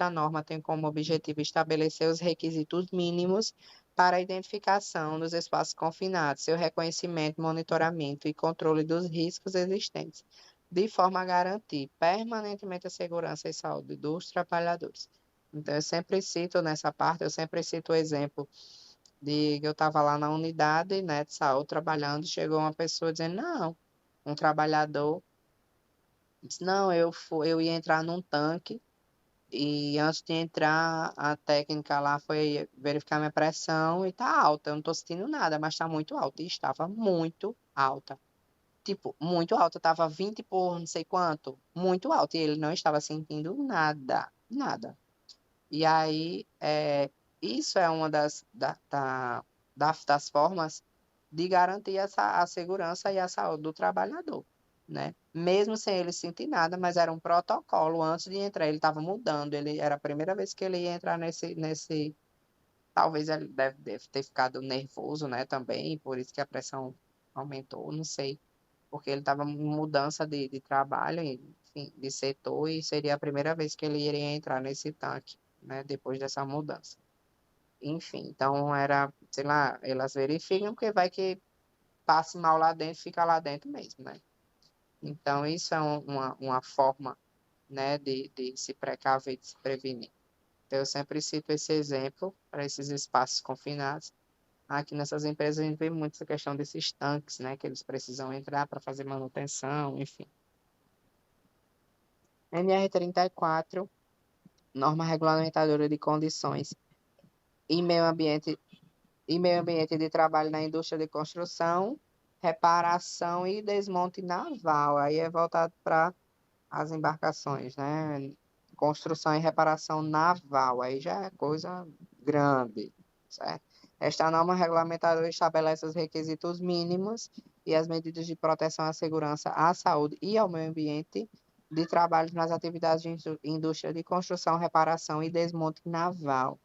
Speaker 1: norma tem como objetivo estabelecer os requisitos mínimos para a identificação dos espaços confinados, seu reconhecimento, monitoramento e controle dos riscos existentes, de forma a garantir permanentemente a segurança e saúde dos trabalhadores. Então, eu sempre cito nessa parte, eu sempre cito o exemplo de que eu estava lá na unidade, né, de saúde, trabalhando, chegou uma pessoa dizendo, não, um trabalhador disse, não, eu ia entrar num tanque e antes de entrar, a técnica lá foi verificar minha pressão e tá alta, eu não tô sentindo nada, mas tá muito alta, e estava muito alta. Tipo, muito alta, tava 20 por não sei quanto, muito alto, e ele não estava sentindo nada, nada. E aí, isso é uma das formas de garantir a segurança e a saúde do trabalhador. né? Mesmo sem ele sentir nada, mas era um protocolo antes de entrar. Ele estava mudando, ele era a primeira vez que ele ia entrar nesse. Talvez ele deve ter ficado nervoso, né? Também, por isso que a pressão aumentou, não sei. Porque ele estava em mudança de trabalho, enfim, de setor, e seria a primeira vez que ele iria entrar nesse tanque, né? Depois dessa mudança. Enfim, então era, sei lá, elas verificam, porque vai que passe mal lá dentro, fica lá dentro mesmo, né? Então, isso é uma forma, né, de se precaver, de se prevenir. Então, eu sempre cito esse exemplo para esses espaços confinados. Aqui nessas empresas a gente vê muito essa questão desses tanques, né, que eles precisam entrar para fazer manutenção, enfim. NR34, norma regulamentadora de condições e meio ambiente de trabalho na indústria de construção, reparação e desmonte naval. Aí é voltado para as embarcações, né? Construção e reparação naval, aí já é coisa grande, certo? Esta norma regulamentadora estabelece os requisitos mínimos e as medidas de proteção à segurança, à saúde e ao meio ambiente de trabalho nas atividades de indústria de construção, reparação e desmonte naval.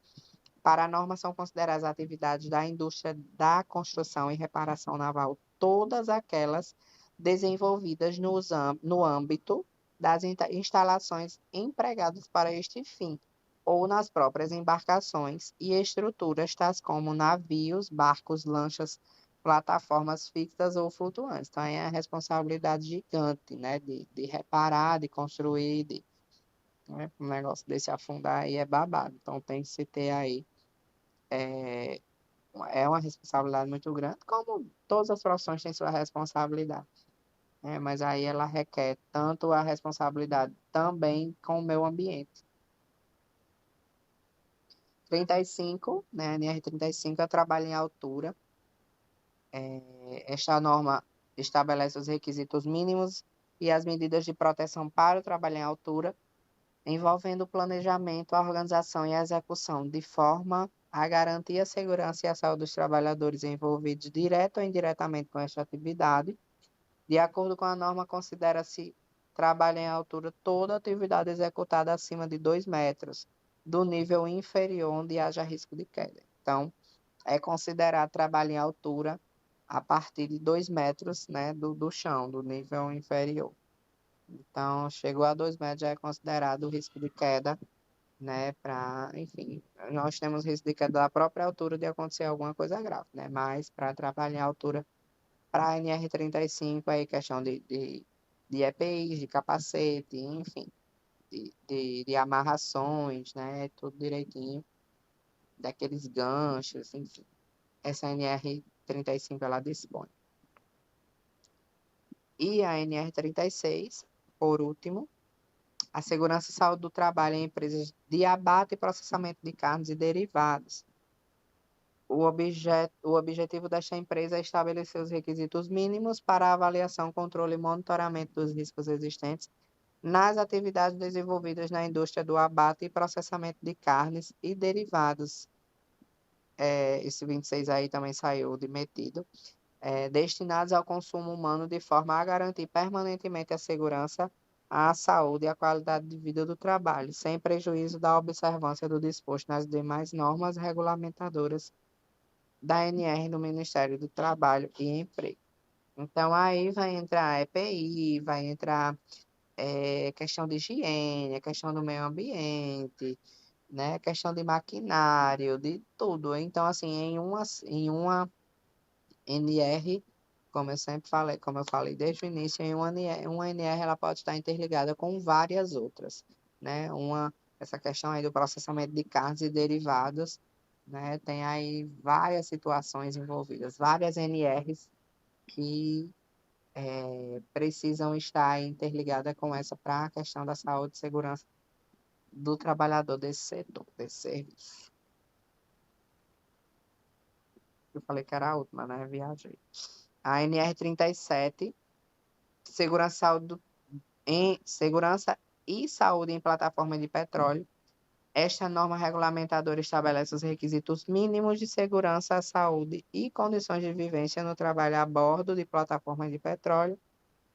Speaker 1: Para a norma são consideradas atividades da indústria da construção e reparação naval, todas aquelas desenvolvidas no âmbito das instalações empregadas para este fim, ou nas próprias embarcações e estruturas, tais como navios, barcos, lanchas, plataformas fixas ou flutuantes. Então, é a responsabilidade gigante, né, de reparar, de construir, né, um negócio desse afundar aí é babado. Então, tem que se ter aí é uma responsabilidade muito grande, como todas as profissões têm sua responsabilidade, né? Mas aí ela requer tanto a responsabilidade também com o meio ambiente. 35, né? NR35 é trabalho em altura. Esta norma estabelece os requisitos mínimos e as medidas de proteção para o trabalho em altura, envolvendo o planejamento, a organização e a execução, de forma a garantir a segurança e a saúde dos trabalhadores envolvidos direto ou indiretamente com esta atividade. De acordo com a norma, considera-se trabalho em altura toda atividade executada acima de 2 metros do nível inferior onde haja risco de queda. Então, é considerado trabalho em altura a partir de 2 metros, né, do chão, do nível inferior. Então, chegou a 2 metros já é considerado risco de queda, né, enfim, nós temos risco de queda da própria altura de acontecer alguma coisa grave, né, mas para trabalhar em altura, para a NR35, aí questão de EPIs, de capacete, enfim, de amarrações, né, tudo direitinho, daqueles ganchos, enfim, essa NR35 ela dispõe. E a NR36, por último, a segurança e saúde do trabalho em empresas de abate e processamento de carnes e derivados. O objetivo desta empresa é estabelecer os requisitos mínimos para a avaliação, controle e monitoramento dos riscos existentes nas atividades desenvolvidas na indústria do abate e processamento de carnes e derivados. Esse 26 aí também saiu demitido. Destinados ao consumo humano de forma a garantir permanentemente a segurança, a saúde e a qualidade de vida do trabalho, sem prejuízo da observância do disposto nas demais normas regulamentadoras da ANR do Ministério do Trabalho e Emprego. Então, aí vai entrar EPI, vai entrar questão de higiene, questão do meio ambiente, né, questão de maquinário, de tudo. Então, assim, em uma NR, como eu sempre falei, como eu falei desde o início, em uma NR ela pode estar interligada com várias outras, né? Essa questão aí do processamento de carnes e derivados, né? Tem aí várias situações envolvidas, várias NRs que precisam estar interligadas com essa para a questão da saúde e segurança do trabalhador desse setor, desse serviço. Eu falei que era a última, né? Viajei. A NR37, segurança e saúde em plataforma de petróleo. Esta norma regulamentadora estabelece os requisitos mínimos de segurança à saúde e condições de vivência no trabalho a bordo de plataformas de petróleo,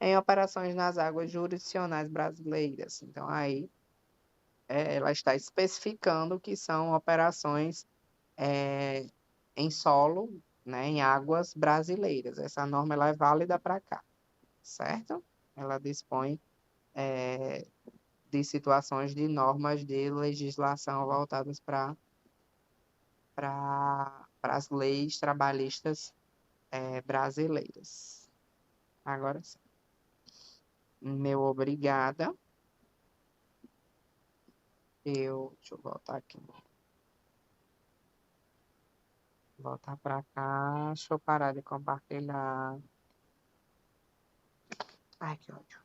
Speaker 1: em operações nas águas jurisdicionais brasileiras. Então, aí ela está especificando que são operações é, em solo, né, em águas brasileiras. Essa norma ela é válida para cá, certo? Ela dispõe de situações de normas de legislação voltadas para as leis trabalhistas brasileiras. Agora sim. Meu obrigada. Deixa eu voltar aqui. Voltar para cá. Deixa eu parar de compartilhar. Ai, que ódio.